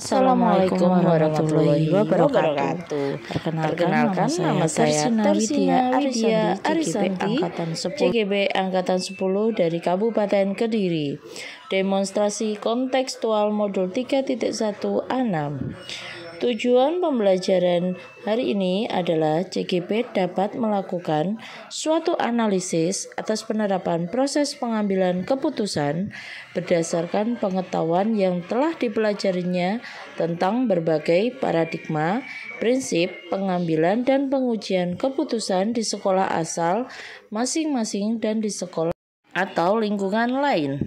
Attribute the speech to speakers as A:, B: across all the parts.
A: Assalamualaikum warahmatullahi wabarakatuh. Perkenalkan nama saya Tersina Widya Arisanti, CGB Angkatan 10 dari Kabupaten Kediri. Demonstrasi kontekstual modul 3.1A6. Tujuan pembelajaran hari ini adalah CGP dapat melakukan suatu analisis atas penerapan proses pengambilan keputusan berdasarkan pengetahuan yang telah dipelajarinya tentang berbagai paradigma, prinsip pengambilan dan pengujian keputusan di sekolah asal masing-masing dan di sekolah atau lingkungan lain.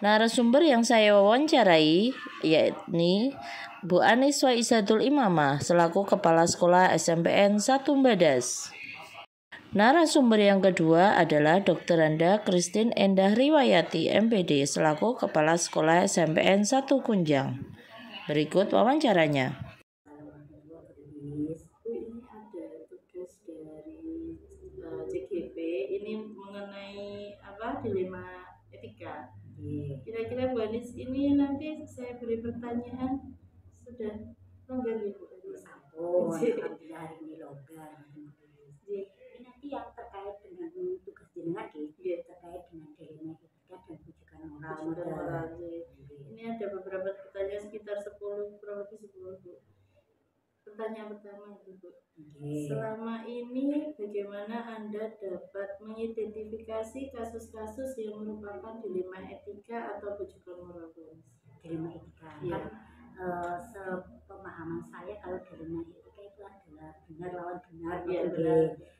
A: Narasumber yang saya wawancarai yakni Bu Anis Waisatul Imamah selaku Kepala Sekolah SMPN 1 Badas. Narasumber yang kedua adalah Dr. Anda Christine Endah Riwayati MPD selaku Kepala Sekolah SMPN 1 Kunjang. Berikut wawancaranya.
B: Ini ada tugas dari CGP ini mengenai dilema etika. Kira-kira Bu Anis ini nanti saya beri pertanyaan sudah longgar ya Bu Anis?
C: Alhamdulillah hari ini longgar. Ini nanti yang terkait dengan tugas jenengan terkait dengan dilema etika dan rujukan moral.
B: Ini ada beberapa pertanyaan sekitar 10 kurang lebih 10 Bu. Pertanyaan pertama itu Bu. Selama ini bagaimana Anda dapat mengidentifikasi kasus-kasus yang merupakan dilema etika atau rujukan moral?
C: Dilema etika sepemahaman saya kalau dilema etika itu adalah benar lawan benar,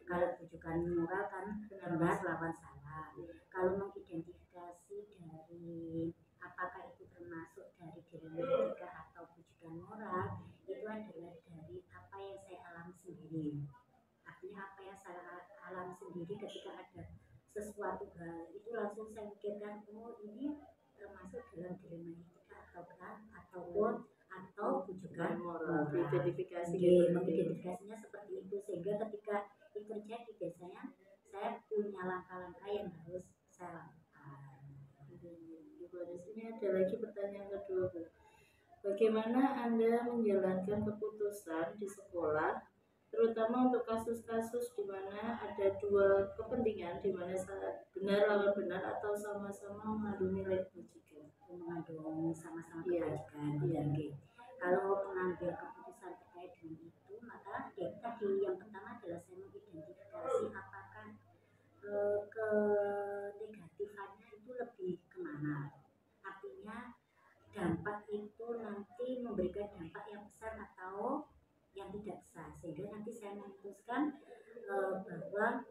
C: kalau rujukan moral kan benar lawan salah. Kalau mengidentifikasi dari apakah itu termasuk dari dilema etika atau rujukan moral, itu adalah dari apa yang saya alami sendiri. Artinya apa yang saya alami sendiri ketika ada sesuatu hal itu langsung saya pikirkan, oh ini termasuk dalam dilema etika atau rujukan moral. Mengidentifikasinya seperti itu, sehingga ketika itu terjadi biasanya saya punya langkah-langkah yang harus saya lakukan.
B: Ini ada lagi pertanyaan kedua Bu. Bagaimana Anda menjalankan keputusan di sekolah, terutama untuk kasus-kasus di mana ada dua kepentingan, di mana benar lawan benar atau sama-sama mengandung nilai kebajikan?
C: Mengandung sama-sama kebajikan. Kalau mengambil keputusan terkait dengan itu, maka tadi yang pertama adalah saya mengidentifikasi apakah ke negatifannya itu lebih kemana. Artinya dampak itu nanti memberikan dampak yang besar atau yang tidak besar, sehingga nanti saya memutuskan bahwa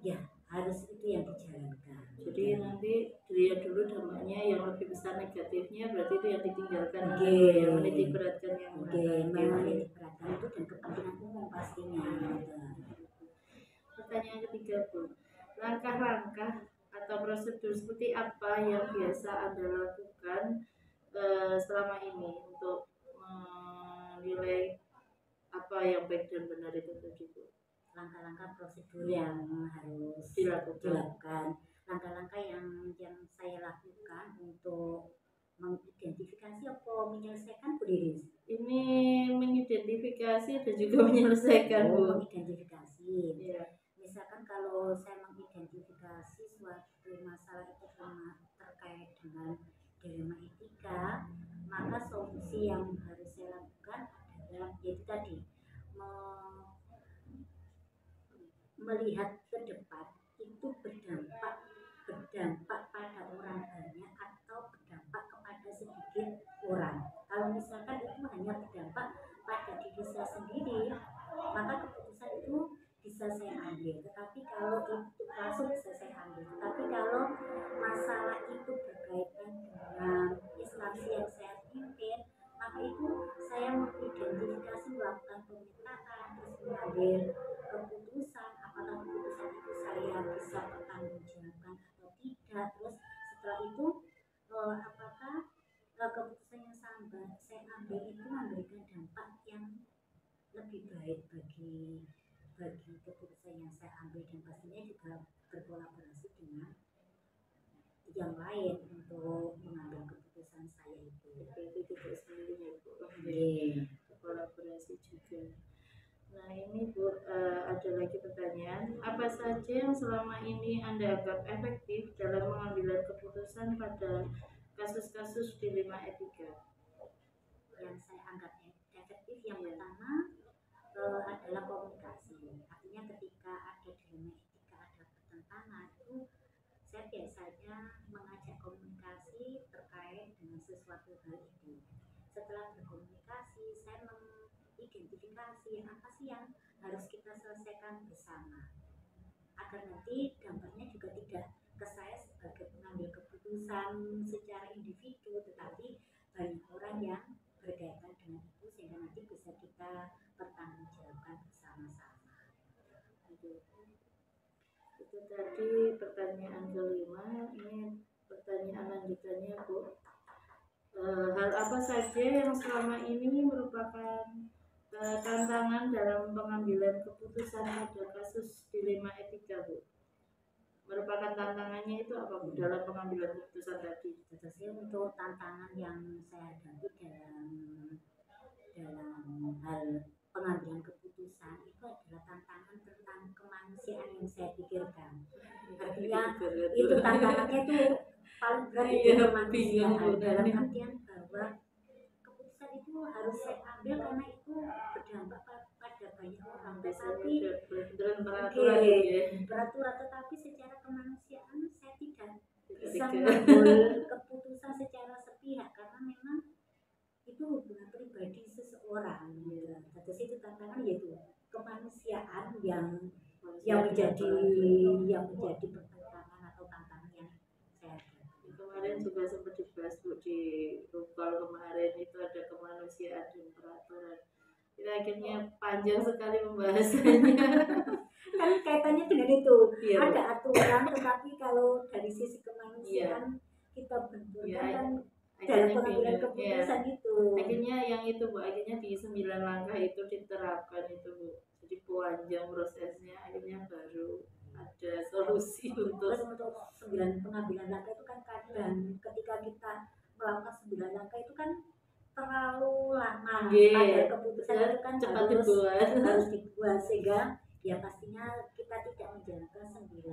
C: ya harus itu yang dijalankan.
B: Jadi nanti dilihat dulu dampaknya, yang lebih besar negatifnya berarti itu yang ditinggalkan, yang menitik beratkan yang
C: menitik beratkan itu dan kepentingan umum pastinya.
B: Pertanyaan ketiga Bu, langkah-langkah atau prosedur seperti apa yang biasa Anda lakukan selama ini untuk menilai apa yang baik dan benar itu tadi Bu?
C: Langkah-langkah prosedur yang harus dilakukan. Langkah-langkah yang saya lakukan untuk mengidentifikasi atau menyelesaikan Bu Riris?
B: Ini mengidentifikasi dan juga menyelesaikan Bu.
C: Mengidentifikasi. Ya. Misalkan kalau saya mengidentifikasi suatu masalah itu terkait dengan dilema etika, maka solusi yang harus saya lakukan adalah yaitu tadi melihat ke depan itu berdampak pada orang banyak atau berdampak kepada sedikit orang. Kalau misalkan itu hanya berdampak pada diri saya sendiri, maka keputusan itu bisa saya ambil. Tetapi kalau itu langsung bisa saya ambil. Tetapi kalau masalah itu berkaitan dengan instansi yang saya pimpin, maka itu saya mengidentifikasi, melakukan pemetaan, terus mengambil keputusan. Apakah keputusan itu saya bisa pertanggungjawabkan atau tidak. Terus setelah itu apakah keputusan yang saya ambil itu memberikan dampak yang lebih baik bagi keputusan yang saya ambil, dan pastinya juga berkolaborasi dengan yang lain untuk mengambil keputusan saya itu.
B: tidak sendiri ya Bu.
C: Iya.
B: Kolaborasi juga. Nah ini Bu, ada lagi pertanyaan, apa saja yang selama ini Anda anggap efektif dalam pengambilan keputusan pada kasus-kasus dilema etika?
C: Yang saya anggap efektif yang pertama adalah komunikasi. Artinya ketika ada dilema etika, ada pertentangan, itu saya biasanya mengajak komunikasi terkait dengan sesuatu hal itu. Setelah berkomunikasi, saya mengidentifikasi apa sih yang harus kita selesaikan bersama, agar nanti dampaknya juga tidak ke saya sebagai pengambil keputusan secara individu, tetapi banyak orang yang berkaitan dengan itu, sehingga nanti bisa kita pertanggungjawabkan bersama-sama.
B: Itu tadi pertanyaan kelima. Ini pertanyaan lanjutannya Bu, hal apa saja yang selama ini merupakan tantangan dalam pengambilan keputusan pada kasus dilema etika Bu? Merupakan tantangannya itu apa Bu dalam pengambilan keputusan tadi?
C: Jadi untuk tantangan yang saya hadapi dalam hal pengambilan keputusan itu adalah tantangan tentang kemanusiaan yang saya pikirkan. Artinya itu tantangannya itu paling berat itu kemanusiaan, dalam artian bahwa keputusan itu harus saya ambil karena itu berdampak pada banyak orang, tetapi peraturan, tetapi secara kemanusiaan saya tidak bisa mengambil keputusan secara sepihak karena memang itu hubungan pribadi seseorang. Terus itu tantangan yaitu kemanusiaan yang menjadi pertentangan atau tantangan yang saya hadapi.
B: Kemarin juga sempat dibahas Bu di Rukal kemarin, itu ada kemanusiaan dan peraturan. Itu akhirnya panjang sekali pembahasannya.
C: Kan kaitannya dengan itu, ada aturan, tetapi kalau dari sisi kemanusiaan kita benturkan kan dalam pengambilan keputusan itu.
B: Akhirnya yang itu Bu, akhirnya di 9 langkah itu diterapkan itu Bu. Jadi panjang prosesnya, akhirnya baru ada solusi untuk
C: 9 pengambilan langkah itu kan kadang ketika kita melakukan 9 langkah itu kan terlalu lama. Pada keputusan itu kan
B: cepat
C: harus dibuat sehingga ya pastinya kita tidak menjalankan 9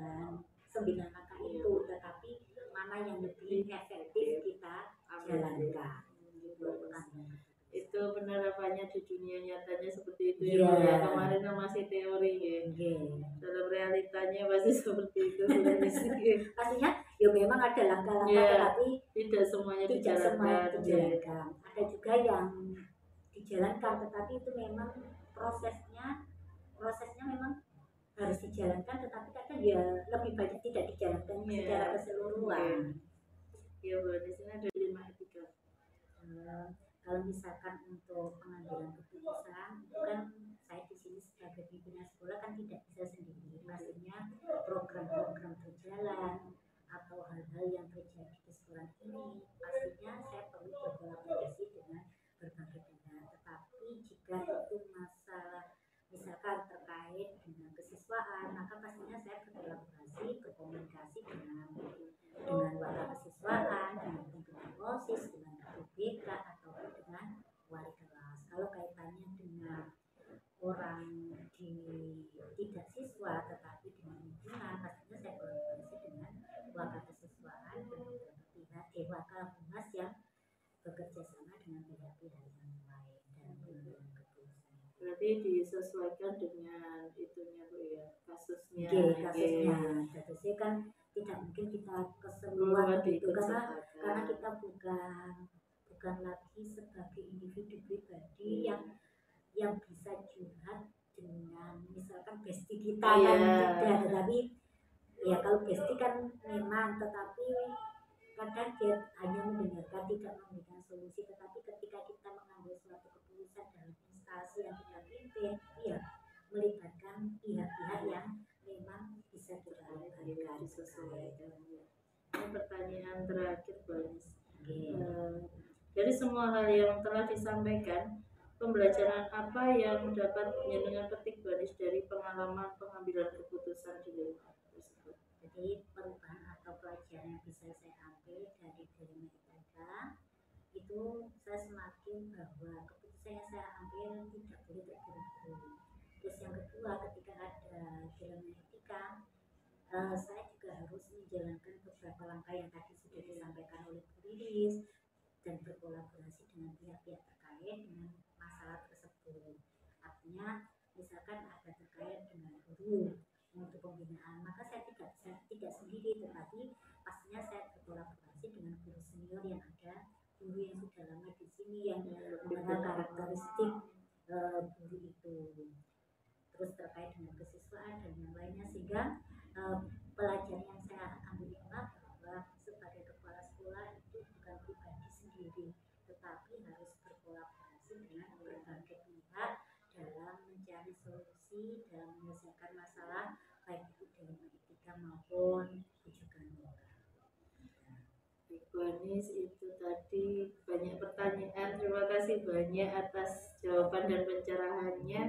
C: langkah itu, tetapi mana yang lebih efektif kita jalankan.
B: Itu penerapannya di dunia nyatanya seperti itu ya. Kemarin masih teori ya. Dalam realitanya pasti seperti itu.
C: Pastinya ya memang ada langkah-langkah tetapi
B: tidak semuanya dijalankan.
C: Ada juga yang dijalankan tetapi itu memang prosesnya memang harus dijalankan, tetapi kadang ya lebih banyak tidak dijalankan secara keseluruhan.
B: Ya Bu, di sini ada 5 etika.
C: Kalau misalkan untuk pengambilan keputusan itu kan saya di sini sebagai pimpinan sekolah kan tidak bisa sendiri. Pastinya program-program berjalan atau hal-hal yang terjadi di sekolah ini pastinya saya perlu berkolaborasi dengan berbagai pihak. Tetapi jika itu masalah misalkan terkait dengan kesiswaan, maka pastinya saya berkolaborasi, berkomunikasi dengan wakil kesiswaan, dengan pimpinan OSIS, dengan BK atau dengan wali kelas. Kalau kaitannya dengan orang tidak siswa tetapi dengan lingkungan, pastinya saya berkolaborasi dengan wakil kesiswaan dan pihak wakil humas yang bekerja sama dengan pihak-pihak yang lain dalam pengambilan keputusan.
B: Berarti disesuaikan dengan itunya Bu ya, kasusnya.
C: Kasusnya kan tidak mungkin kita keseluruhan itu karena kita bukan lagi sebagai individu pribadi yang bisa curhat dengan misalkan bestie kita kan tidak, tetapi ya kalau bestie kan memang, tetapi kadang dia hanya mendengarkan tidak memberikan solusi, tetapi ketika kita mengambil suatu keputusan dalam instansi yang kita pimpin, ya melibatkan pihak-pihak yang memang bisa kita libatkan
B: disesuaikan. Ini pertanyaan terakhir Bu. Dari semua hal yang telah disampaikan, pembelajaran apa yang dapat dengan petik baris dari pengalaman pengambilan keputusan dilema tersebut?
C: Jadi perubahan atau pelajaran yang bisa saya ambil dari dilema etika itu saya semakin bahwa keputusan yang saya ambil tidak boleh terburu-buru. Terus yang kedua, ketika ada dilema etika, saya juga harus menjalankan beberapa langkah yang tadi sudah disampaikan oleh Bu Riris dan berkolaborasi dengan pihak-pihak terkait dengan masalah tersebut. Artinya misalkan ada terkait dengan guru untuk pembinaan, maka saya tidak sendiri, tetapi pastinya saya berkolaborasi dengan guru senior yang ada, guru yang sudah lama di sini yang mengenal karakteristik guru itu, terus terkait dengan kesiswaan dan yang lainnya, sehingga pelajaran yang saya ambil adalah bahwa sebagai kepala sekolah itu bukan pribadi sendiri, tetapi harus berkolaborasi dengan berbagai pihak dalam mencari solusi dalam menyelesaikan masalah, baik itu dalam etika maupun rujukan moral.
B: Bu Anis, itu tadi banyak pertanyaan. Terima kasih banyak atas jawaban dan pencerahannya.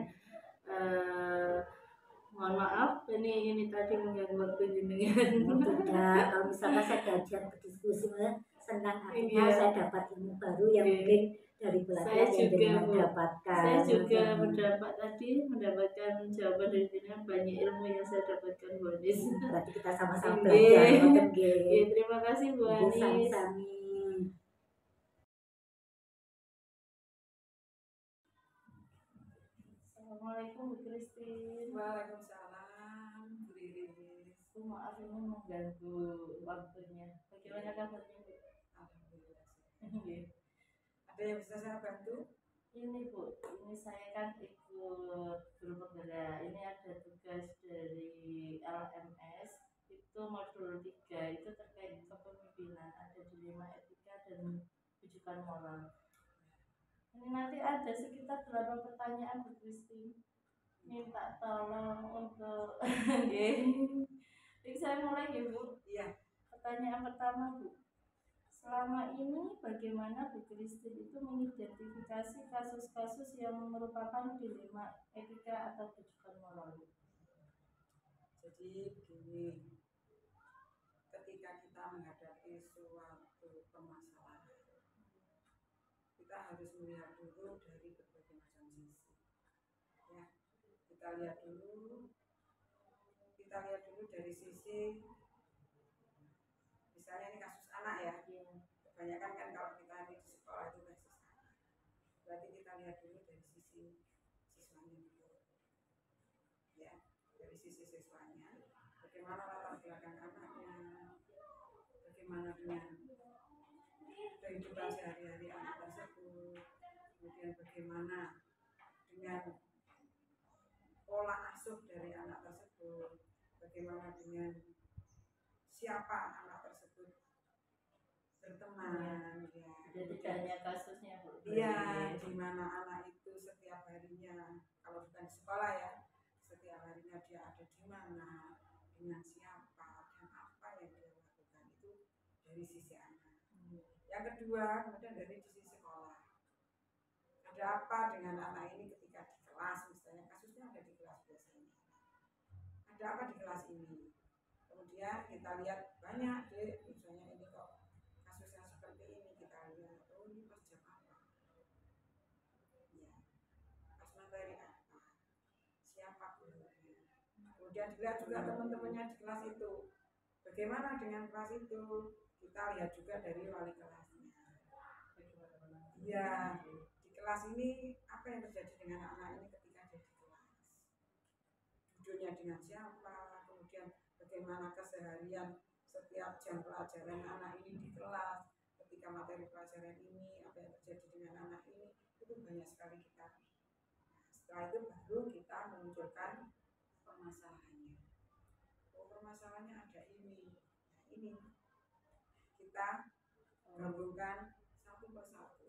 B: Mohon maaf, ini tadi mengganggu waktu jenengan.
C: Tidak, kalau misalkan saya diajak berdiskusi senang, artinya saya dapat ilmu baru yang mungkin dari belajar yang jenengan dapatkan.
B: Saya juga mendapatkan jawaban dari jenengan, banyak ilmu yang saya dapatkan, Bu Anis.
C: Berarti kita sama-sama belajar.
B: Terima kasih Bu Anis.
C: Sami-sami.
B: Assalamualaikum Bu Christine.
D: Waalaikumsalam Bu Riris.
B: Maaf ini mengganggu waktunya. Bagaimana kabarnya Bu?
D: Alhamdulillah.
B: Ada
D: yang bisa saya bantu?
B: Ini Bu, ini saya kan ikut guru penggerak. Ini ada tugas dari LMS, itu modul 3, itu terkait kepemimpinan, ada dilema etika dan rujukan moral. Ini nanti ada sekitar 8 pertanyaan Bu Christine. Minta tolong untuk Jadi saya mulai ya Bu.
D: Iya.
B: Pertanyaan pertama Bu, selama ini bagaimana Bu Christine itu mengidentifikasi kasus-kasus yang merupakan dilema etika atau rujukan moral?
D: Jadi begini, ketika kita menghadapi suatu permasalahan, kita harus melihat dulu dari berbagai macam sisi. Ya, kita lihat dulu dari sisi, misalnya ini kasus anak ya. Kebanyakan kan kalau kita di sekolah itu kasus anak. Berarti kita lihat dulu dari sisi siswanya dulu. Ya, dari sisi siswanya, bagaimana latar belakang anaknya, bagaimana dengan kehidupan sehari-hari anak tersebut, kemudian bagaimana dengan pola asuh dari anak tersebut, bagaimana dengan siapa anak tersebut berteman, ya.
B: Jadi hanya kasusnya Bu.
D: Iya, di mana anak itu setiap harinya, kalau bukan di sekolah ya, setiap harinya dia ada di mana, dengan siapa, dan apa yang dia lakukan, itu dari sisi anak. Yang kedua, kemudian dari sisi sekolah, ada apa dengan anak ini ketika di kelas, misalnya kasusnya ada di kelas biasanya, ada apa di kelas ini. Kemudian kita lihat banyak deh, misalnya ini kok kasus yang seperti ini, kita lihat, oh ini pas jam apa, ya, pas materi apa, siapa gurunya. Kemudian dilihat juga teman-temannya di kelas itu, bagaimana dengan kelas itu, kita lihat juga dari wali kelasnya. Ya, di kelas ini apa yang terjadi dengan anak ini ketika dia di kelas, duduknya dengan siapa, kemudian bagaimana keseharian setiap jam pelajaran anak ini di kelas, ketika materi pelajaran ini, apa yang terjadi dengan anak ini, itu banyak sekali kita. Setelah itu baru kita menunjukkan permasalahannya. Oh, permasalahannya ada ini. Nah, ini kita gabungkan satu persatu.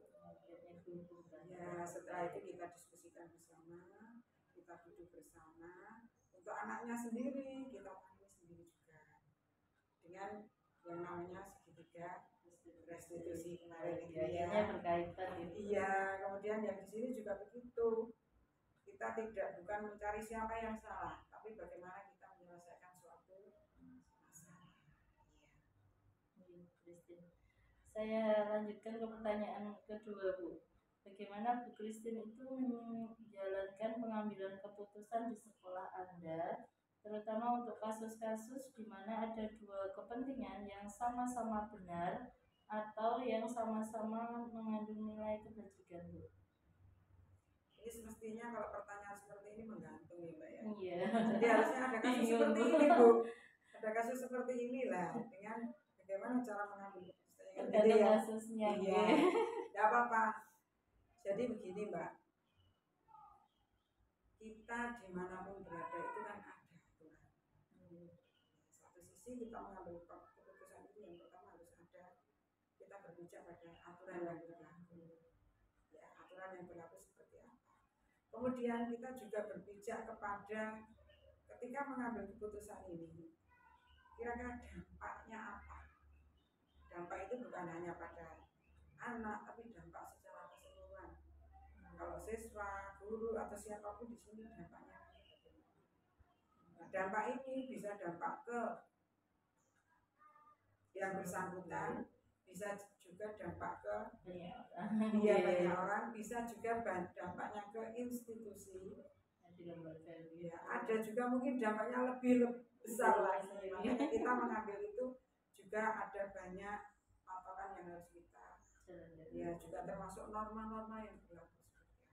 D: Ya, setelah itu kita diskusikan bersama, kita duduk bersama. Untuk anaknya sendiri, kita panggil sendiri juga dengan yang namanya segitiga restitusi kemarin itu ya.
B: Berkaitan gitu.
D: Iya, kemudian yang di sini juga begitu. Kita bukan mencari siapa yang salah, tapi bagaimana kita menyelesaikan suatu masalah.
B: Saya lanjutkan ke pertanyaan kedua, Bu. Bagaimana Bu Christine itu menjalankan pengambilan keputusan di sekolah Anda, terutama untuk kasus-kasus di mana ada dua kepentingan yang sama-sama benar atau yang sama-sama mengandung nilai kebajikan, Bu?
D: Ini semestinya kalau pertanyaan seperti ini menggantung ya Mbak ya.
B: Iya.
D: Jadi harusnya ada kasus seperti ini Bu. Ada kasus seperti inilah dengan bagaimana cara mengambil keputusan.
B: Tergantung kasusnya.
D: Iya. Tidak apa-apa. Jadi begini Mbak. Kita dimanapun berada itu kan ada aturan. Satu sisi kita mengambil keputusan itu yang pertama harus ada. Kita berbicara pada aturan yang berlaku. Ya, aturan yang berlaku seperti apa. Kemudian kita juga berpijak kepada ketika mengambil keputusan ini, kira-kira dampaknya apa? Dampak itu bukan hanya pada anak, tapi dampak secara keseluruhan. Kalau siswa, guru atau siapapun di sini dampaknya. Nah, dampak ini bisa dampak ke yang bersangkutan, bisa juga dampak ke banyak orang, bisa juga dampaknya ke institusi. Ya, ada juga mungkin dampaknya lebih besar lagi. Makanya kita mengambil itu juga ada banyak patokan yang harus kita. Ya, juga termasuk norma-norma yang berlaku seperti apa.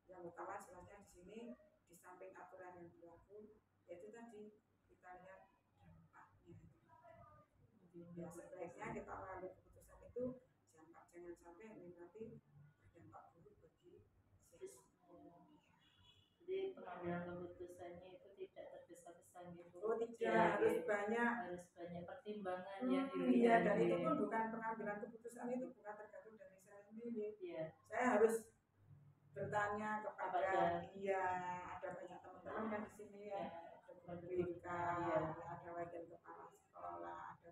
D: Yang utama jelasnya di sini di samping aturan yang berlaku, yaitu tadi kita lihat dampaknya. Ya, sebaiknya kita mengambil keputusan itu jangan sampai nanti berdampak buruk bagi siswa.
B: Jadi pengambilan keputusannya itu tidak tergesa-gesa gitu.
D: Oh tidak, harus banyak
B: pertimbangan yang
D: dilihat. Dan itu pun bukan pengambilan keputusan itu bukan tergantung dari saya sendiri. Saya harus bertanya kepada dia, ada banyak teman-teman kan di sini ya, ada BK, ada wakil kepala sekolah, ada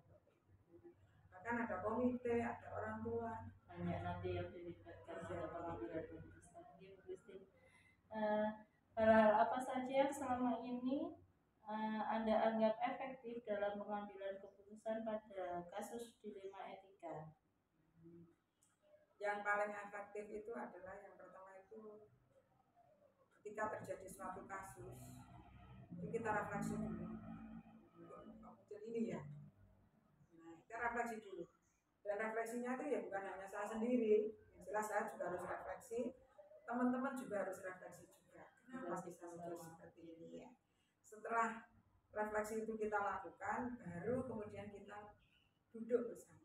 D: bahkan ada komite, ada orang tua.
B: Banyak nanti yang dilibatkan dalam pengambilan keputusan. Bu Christine, hal-hal apa saja yang selama ini Anda anggap efektif dalam pengambilan keputusan pada kasus dilema etika?
D: Yang paling efektif itu adalah yang pertama itu ketika terjadi suatu kasus itu kita refleksi dulu. Jadi ini ya. Nah, kita refleksi dulu. Dan refleksinya itu ya bukan hanya saya sendiri. Yang jelas saya juga harus refleksi. Teman-teman juga harus refleksi juga. Kenapa bisa menjadi seperti ini ya? Setelah refleksi itu kita lakukan, baru kemudian kita duduk bersama.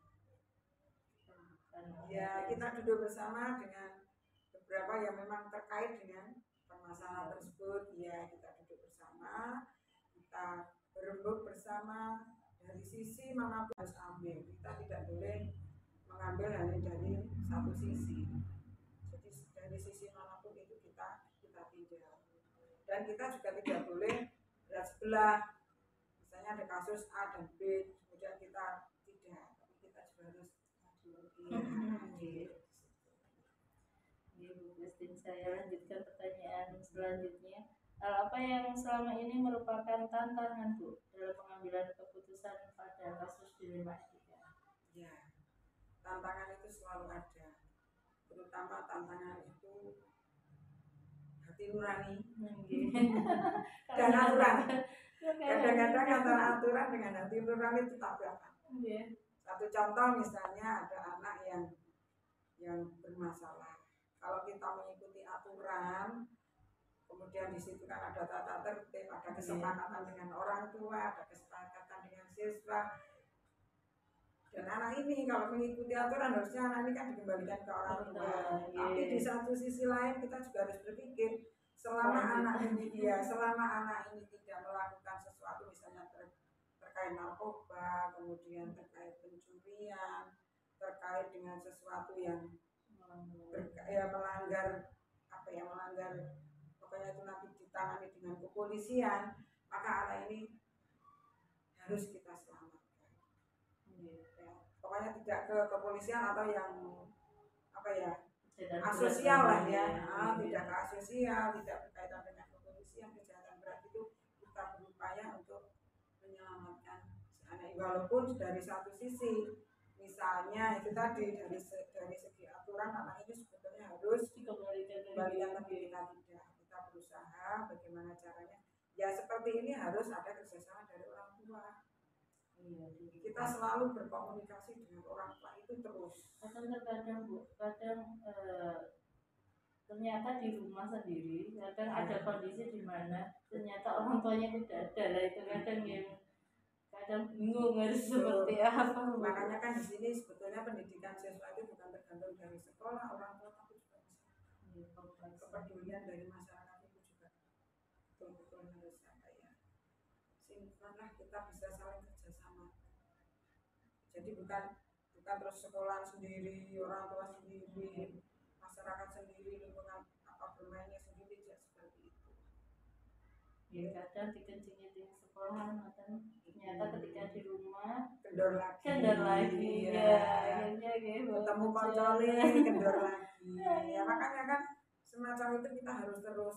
D: Ya, kita duduk bersama dengan beberapa yang memang terkait dengan permasalahan tersebut. Ya, kita duduk bersama, kita berembuk bersama dari sisi manapun harus ambil. Kita tidak boleh mengambil hanya dari satu sisi. Jadi dari sisi manapun itu kita tidak. Dan kita juga tidak boleh lihat sebelah. Misalnya ada kasus A dan B, kemudian kita tidak, tapi kita juga harus
B: Bu Christine, saya lanjutkan pertanyaan selanjutnya. Hal apa yang selama ini merupakan tantangan Bu dalam pengambilan keputusan pada kasus dilema etika?
D: Ya, tantangan itu selalu ada. Terutama tantangan itu hati nurani dan aturan. Kadang-kadang antara aturan dengan hati nurani itu tabrakan. Satu contoh misalnya ada anak yang bermasalah. Kalau kita mengikuti aturan, kemudian di situ kan ada tata tertib, ada kesepakatan dengan orang tua, ada kesepakatan dengan siswa. Dan anak ini kalau mengikuti aturan harusnya anak ini kan dikembalikan ke orang tua. Tapi di satu sisi lain kita juga harus berpikir selama anak ini tidak melakukan sesuatu misalnya terkait narkoba, kemudian terkait pencurian, terkait dengan sesuatu yang melanggar pokoknya itu nanti ditangani dengan kepolisian, maka anak ini harus kita selamatkan. Ya, pokoknya tidak ke kepolisian atau yang asosial lah ya, tidak ke asosial, tidak berkaitan dengan kepolisian, kejahatan berat itu kita berupaya untuk menyelamatkan si anak. Walaupun dari satu sisi Misalnya itu tadi dari segi aturan anak ini sebetulnya harus dikembalikan ke kita tidak. Kita berusaha bagaimana caranya. Ya seperti ini harus ada kerjasama dari orang tua. Kita selalu berkomunikasi dengan orang tua itu terus.
B: Kadang Bu, ternyata di rumah sendiri kadang ada kondisi di mana ternyata orang tuanya tidak ada, lah itu kadang bingung harus seperti apa.
D: Makanya kan di sini sebetulnya pendidikan siswa itu bukan tergantung dari sekolah, orang tua, tapi juga masyarakat. Kepedulian dari masyarakat itu juga betul-betul harus apa ya, sinkronlah, kita bisa saling kerjasama. Jadi bukan terus sekolah sendiri, orang tua sendiri, masyarakat sendiri, lingkungan apa bermainnya sendiri, tidak seperti itu.
B: Ya kadang dikencingin di sekolah, ternyata ketika di rumah
D: kendor lagi
B: ya akhirnya gitu
D: ketemu koncole kendor lagi ya, makanya kan semacam itu kita harus terus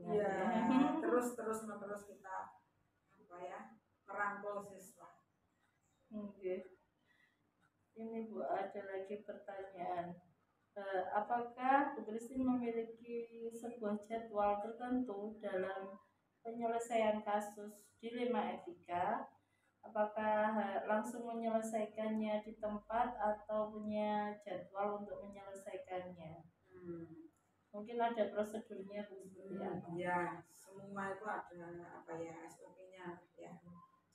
D: ya terus menerus kita apa ya, merangkul siswa.
B: Ini Bu, ada lagi pertanyaan. Apakah Bu Christine memiliki sebuah jadwal tertentu dalam penyelesaian kasus dilema etika? Apakah langsung menyelesaikannya di tempat atau punya jadwal untuk menyelesaikannya? Mungkin ada prosedurnya Bu, seperti apa?
D: Ya, semua itu ada apa ya, SOP-nya ya.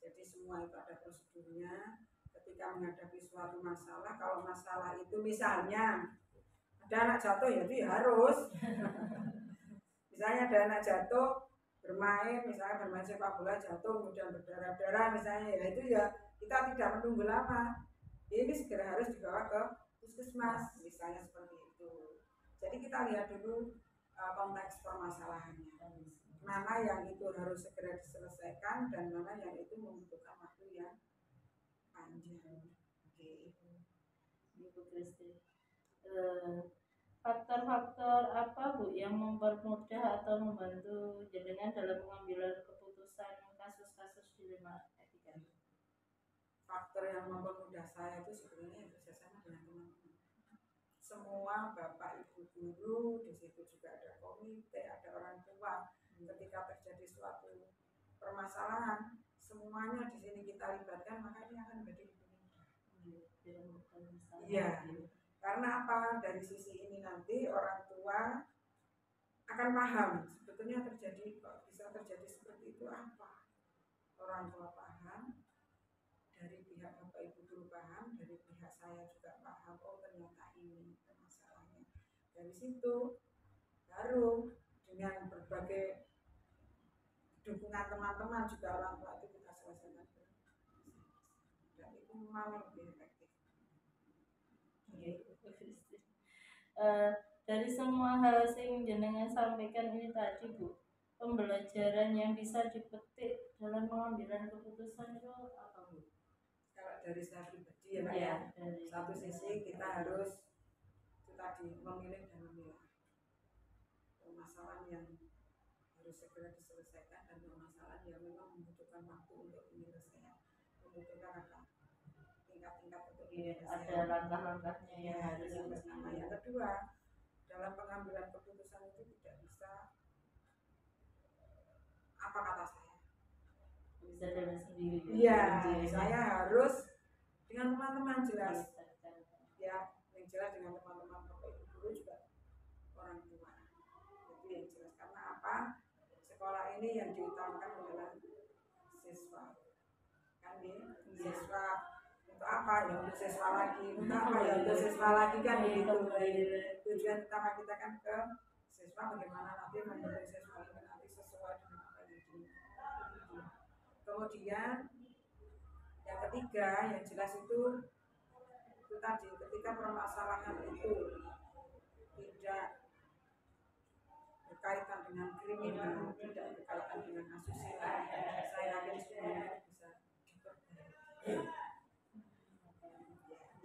D: Jadi semua itu ada prosedurnya. Ketika menghadapi suatu masalah, kalau masalah itu misalnya ada anak jatuh, ya itu harus. Misalnya ada anak jatuh bermain, misalnya bermain sepak bola jatuh kemudian berdarah-darah misalnya, ya itu ya kita tidak menunggu lama, ini segera harus dibawa ke puskesmas misalnya seperti itu. Jadi kita lihat dulu konteks permasalahannya, mana yang itu harus segera diselesaikan dan mana yang itu membutuhkan waktu yang panjang.
B: Ibu Christine, faktor-faktor apa Bu yang mempermudah atau membantu jenengan dalam pengambilan keputusan kasus-kasus dilema etika?
D: Faktor yang mempermudah saya itu sebenarnya kerjasama dengan teman-teman. Semua bapak ibu guru, di situ juga ada komite, ada orang tua. Ketika terjadi suatu permasalahan, semuanya di sini kita libatkan, maka ini akan menjadi lebih mudah. Iya. Karena apa? Dari sisi ini nanti orang tua akan paham sebetulnya terjadi, kok bisa terjadi seperti itu apa. Orang tua paham, dari pihak bapak ibu guru paham, dari pihak saya juga paham, oh ternyata ini masalahnya. Dari situ baru dengan berbagai dukungan teman-teman juga orang tua itu kita selesaikan, dan itu memang lebih efektif.
B: Dari semua hal yang jenengan sampaikan ini tadi Bu, pembelajaran yang bisa dipetik dalam pengambilan keputusan itu apa Bu?
D: Kalau dari saya pribadi ya Pak ya, satu sisi kita harus itu tadi memilih dan memilah permasalahan yang harus segera diselesaikan dan permasalahan yang memang membutuhkan waktu untuk penyelesaian, membutuhkan apa, tingkat-tingkat untuk
B: ada langkah-langkahnya yang harus
D: bersama. Yang kedua, dalam pengambilan keputusan itu tidak bisa apa kata saya
B: bisa jalan sendiri.
D: Iya, saya harus dengan teman-teman jelas. Ya, yang jelas dengan teman-teman bapak ibu guru juga orang tua. Itu yang jelas, karena apa? Sekolah ini yang diutamakan adalah siswa. Kan ya, siswa untuk apa? Ya untuk siswa lagi. Untuk apa? Ya untuk siswa lagi kan begitu. Tujuan utama kita kan ke siswa, bagaimana nanti membentuk siswa ini nanti sesuai dengan apa yang diinginkan. Kemudian yang ketiga yang jelas itu tadi, ketika permasalahan itu tidak berkaitan dengan kriminal, tidak berkaitan dengan asusila, saya yakin semuanya bisa diperbaiki.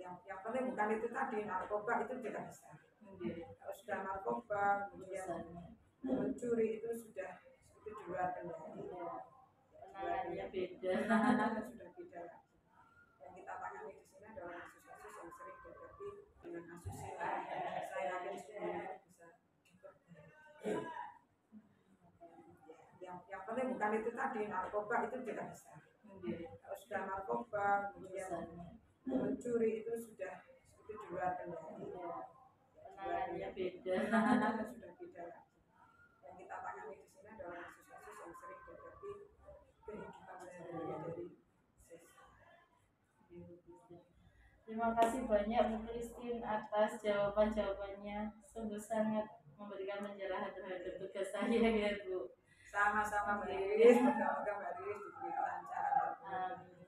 D: Yang penting bukan itu tadi, narkoba itu tidak bisa. Kalau sudah narkoba, kemudian mencuri itu sudah di luar kendali.
B: Penanganannya beda.
D: Penanganannya sudah beda lagi. Yang kita tangani di sini adalah kasus-kasus yang sering dihadapi dengan asusila. Saya yakin semuanya bisa diperbaiki. Yang penting bukan itu tadi, narkoba itu tidak bisa. Kalau sudah narkoba, kemudian mencuri itu sudah di luar kendali.
B: Penanganannya beda.
D: Penanganannya sudah beda lagi. Yang kita tangani di sini adalah kasus-kasus yang sering dihadapi kehidupan sehari-hari dari siswa.
B: Terima kasih banyak Bu Christine atas jawaban-jawabannya. Sungguh sangat memberikan pencerahan terhadap tugas saya ya Bu.
D: Sama-sama Mbak Iris, moga-moga Mbak Iris diberi kelancaran.
B: Amin.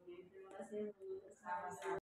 B: Terima kasih Bu.
D: Sama-sama.